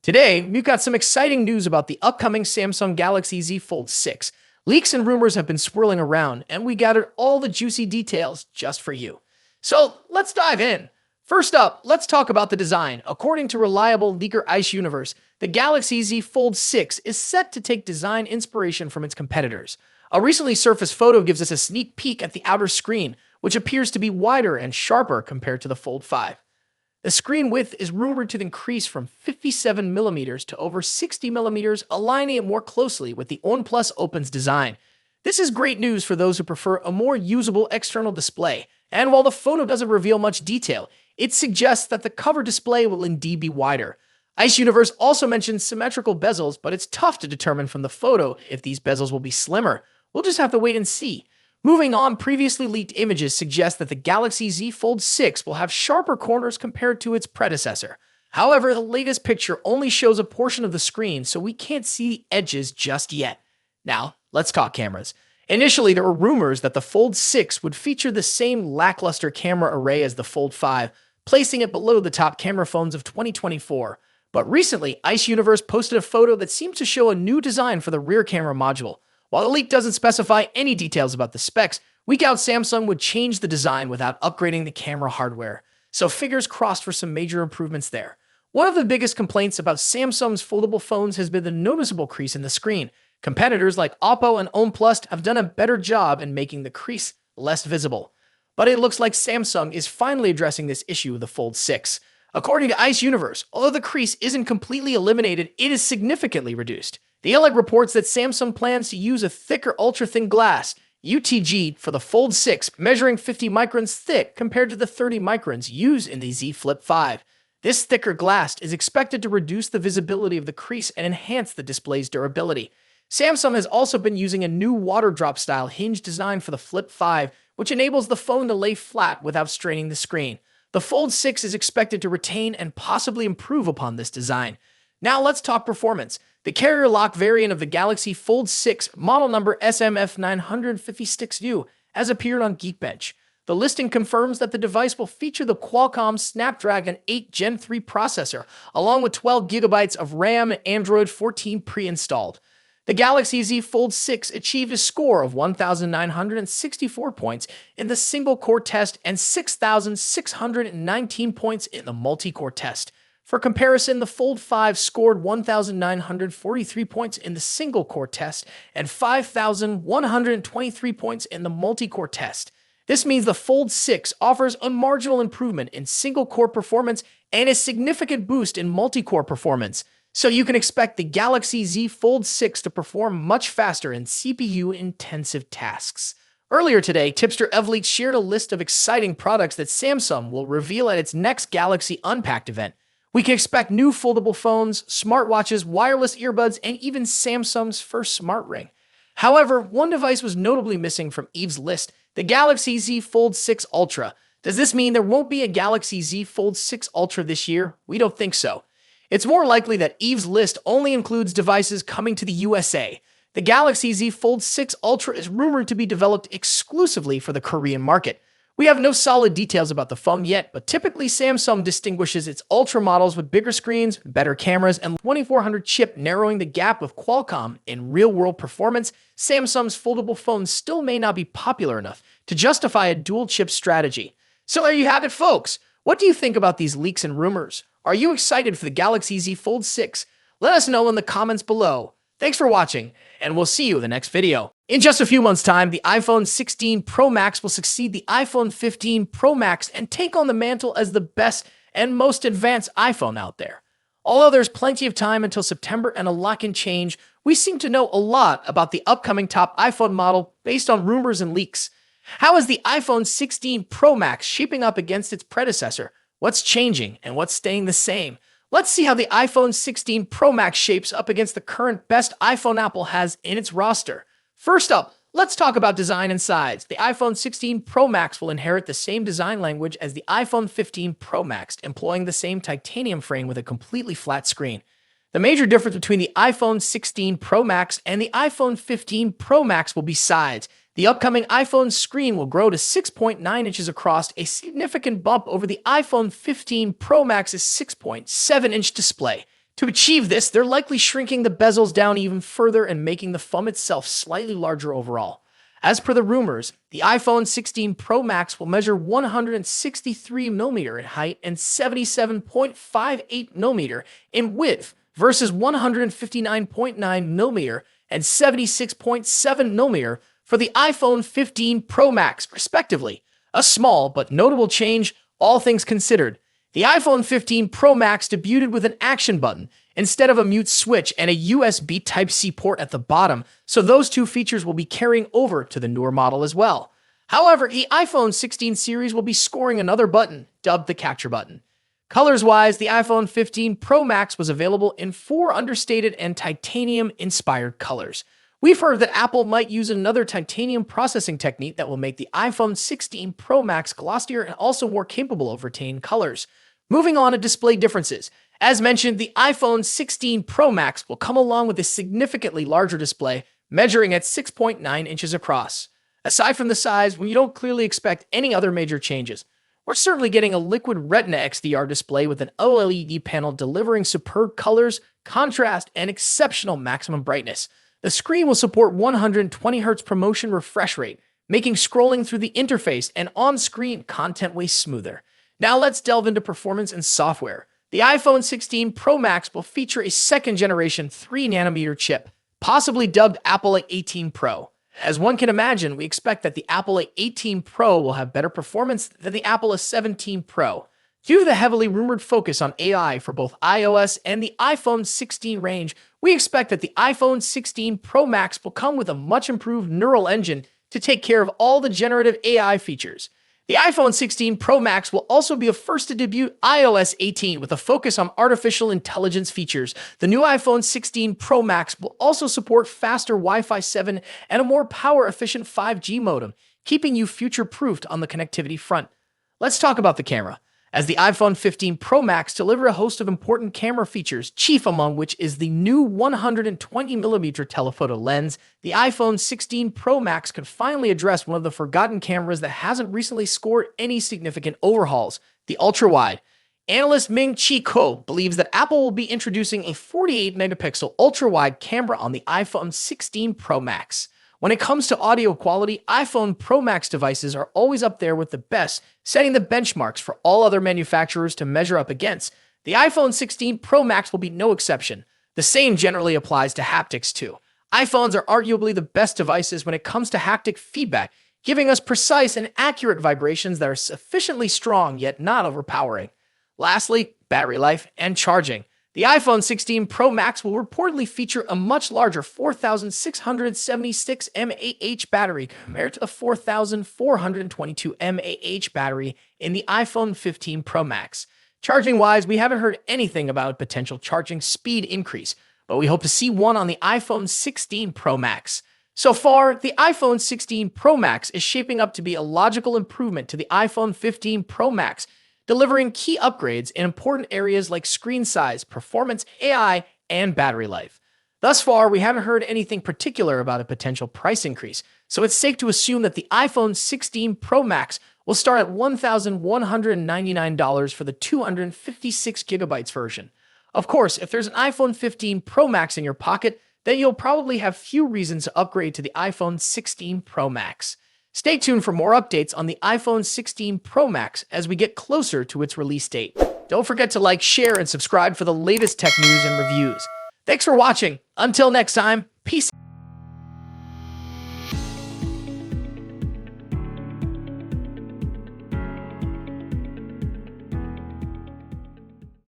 Today, we've got some exciting news about the upcoming Samsung Galaxy Z Fold 6. Leaks and rumors have been swirling around, and we gathered all the juicy details just for you. So let's dive in. First up, let's talk about the design. According to reliable leaker Ice Universe, the Galaxy Z Fold 6 is set to take design inspiration from its competitors. A recently surfaced photo gives us a sneak peek at the outer screen, which appears to be wider and sharper compared to the Fold 5. The screen width is rumored to increase from 57mm to over 60mm, aligning it more closely with the OnePlus Open's design. This is great news for those who prefer a more usable external display, and while the photo doesn't reveal much detail, it suggests that the cover display will indeed be wider. Ice Universe also mentions symmetrical bezels, but it's tough to determine from the photo if these bezels will be slimmer. We'll just have to wait and see. Moving on, previously leaked images suggest that the Galaxy Z Fold 6 will have sharper corners compared to its predecessor. However, the latest picture only shows a portion of the screen, so we can't see the edges just yet. Now, let's talk cameras. Initially, there were rumors that the Fold 6 would feature the same lackluster camera array as the Fold 5, placing it below the top camera phones of 2024. But recently, Ice Universe posted a photo that seems to show a new design for the rear camera module. While the leak doesn't specify any details about the specs, we doubt Samsung would change the design without upgrading the camera hardware. So fingers crossed for some major improvements there. One of the biggest complaints about Samsung's foldable phones has been the noticeable crease in the screen. Competitors like Oppo and OnePlus have done a better job in making the crease less visible. But it looks like Samsung is finally addressing this issue with the Fold 6. According to Ice Universe, although the crease isn't completely eliminated, it is significantly reduced. The outlet reports that Samsung plans to use a thicker ultra-thin glass, UTG, for the Fold 6, measuring 50 microns thick compared to the 30 microns used in the Z Flip 5. This thicker glass is expected to reduce the visibility of the crease and enhance the display's durability. Samsung has also been using a new water drop style hinge design for the Flip 5, which enables the phone to lay flat without straining the screen. The Fold 6 is expected to retain and possibly improve upon this design. Now let's talk performance. The carrier lock variant of the Galaxy Fold 6, model number SMF956U, has appeared on Geekbench. The listing confirms that the device will feature the Qualcomm Snapdragon 8 Gen 3 processor, along with 12GB of RAM and Android 14 pre-installed. The Galaxy Z Fold 6 achieved a score of 1,964 points in the single-core test and 6,619 points in the multi-core test. For comparison, the Fold 5 scored 1,943 points in the single-core test and 5,123 points in the multi-core test. This means the Fold 6 offers a marginal improvement in single-core performance and a significant boost in multi-core performance. So you can expect the Galaxy Z Fold 6 to perform much faster in CPU-intensive tasks. Earlier today, tipster Evleak shared a list of exciting products that Samsung will reveal at its next Galaxy Unpacked event. We can expect new foldable phones, smartwatches, wireless earbuds, and even Samsung's first smart ring. However, one device was notably missing from Eve's list, the Galaxy Z Fold 6 Ultra. Does this mean there won't be a Galaxy Z Fold 6 Ultra this year? We don't think so. It's more likely that Eve's list only includes devices coming to the USA. The Galaxy Z Fold 6 Ultra is rumored to be developed exclusively for the Korean market. We have no solid details about the phone yet, but typically Samsung distinguishes its Ultra models with bigger screens, better cameras, and 2400 chip, narrowing the gap with Qualcomm in real-world performance. Samsung's foldable phones still may not be popular enough to justify a dual-chip strategy. So there you have it, folks. What do you think about these leaks and rumors? Are you excited for the Galaxy Z Fold 6? Let us know in the comments below. Thanks for watching, and we'll see you in the next video. In just a few months' time, the iPhone 16 Pro Max will succeed the iPhone 15 Pro Max and take on the mantle as the best and most advanced iPhone out there. Although there's plenty of time until September and a lot can change, we seem to know a lot about the upcoming top iPhone model based on rumors and leaks. How is the iPhone 16 Pro Max shaping up against its predecessor? What's changing and what's staying the same? Let's see how the iPhone 16 Pro Max shapes up against the current best iPhone Apple has in its roster. First up, let's talk about design and size. The iPhone 16 Pro Max will inherit the same design language as the iPhone 15 Pro Max, employing the same titanium frame with a completely flat screen. The major difference between the iPhone 16 Pro Max and the iPhone 15 Pro Max will be size. The upcoming iPhone screen will grow to 6.9 inches across, a significant bump over the iPhone 15 Pro Max's 6.7-inch display. To achieve this, they're likely shrinking the bezels down even further and making the phone itself slightly larger overall. As per the rumors, the iPhone 16 Pro Max will measure 163mm in height and 77.58mm in width versus 159.9mm and 76.7mm for the iPhone 15 Pro Max, respectively. A small but notable change, all things considered. The iPhone 15 Pro Max debuted with an action button instead of a mute switch and a USB Type-C port at the bottom, so those two features will be carrying over to the newer model as well. However, the iPhone 16 series will be scoring another button, dubbed the Capture button. Colors-wise, the iPhone 15 Pro Max was available in 4 understated and titanium-inspired colors. We've heard that Apple might use another titanium processing technique that will make the iPhone 16 Pro Max glossier and also more capable of retaining colors. Moving on to display differences. As mentioned, the iPhone 16 Pro Max will come along with a significantly larger display, measuring at 6.9 inches across. Aside from the size, we don't clearly expect any other major changes. We're certainly getting a liquid Retina XDR display with an OLED panel delivering superb colors, contrast, and exceptional maximum brightness. The screen will support 120Hz ProMotion refresh rate, making scrolling through the interface and on-screen content way smoother. Now let's delve into performance and software. The iPhone 16 Pro Max will feature a second-generation 3nm chip, possibly dubbed Apple A18 Pro. As one can imagine, we expect that the Apple A18 Pro will have better performance than the Apple A17 Pro. Due to the heavily rumored focus on AI for both iOS and the iPhone 16 range, we expect that the iPhone 16 Pro Max will come with a much improved neural engine to take care of all the generative AI features. The iPhone 16 Pro Max will also be the first to debut iOS 18 with a focus on artificial intelligence features. The new iPhone 16 Pro Max will also support faster Wi-Fi 7 and a more power-efficient 5G modem, keeping you future-proofed on the connectivity front. Let's talk about the camera. As the iPhone 15 Pro Max delivers a host of important camera features, chief among which is the new 120mm telephoto lens, the iPhone 16 Pro Max could finally address one of the forgotten cameras that hasn't recently scored any significant overhauls, the ultra-wide. Analyst Ming-Chi Kuo believes that Apple will be introducing a 48-megapixel ultra-wide camera on the iPhone 16 Pro Max. When it comes to audio quality, iPhone Pro Max devices are always up there with the best, setting the benchmarks for all other manufacturers to measure up against. The iPhone 16 Pro Max will be no exception. The same generally applies to haptics too. iPhones are arguably the best devices when it comes to haptic feedback, giving us precise and accurate vibrations that are sufficiently strong yet not overpowering. Lastly, battery life and charging. The iPhone 16 Pro Max will reportedly feature a much larger 4,676 mAh battery compared to the 4,422 mAh battery in the iPhone 15 Pro Max. Charging-wise, we haven't heard anything about a potential charging speed increase, but we hope to see one on the iPhone 16 Pro Max. So far, the iPhone 16 Pro Max is shaping up to be a logical improvement to the iPhone 15 Pro Max, delivering key upgrades in important areas like screen size, performance, AI, and battery life. Thus far, we haven't heard anything particular about a potential price increase, so it's safe to assume that the iPhone 16 Pro Max will start at $1,199 for the 256GB version. Of course, if there's an iPhone 15 Pro Max in your pocket, then you'll probably have few reasons to upgrade to the iPhone 16 Pro Max. Stay tuned for more updates on the iPhone 16 Pro Max as we get closer to its release date. Don't forget to like, share, and subscribe for the latest tech news and reviews. Thanks for watching. Until next time, peace.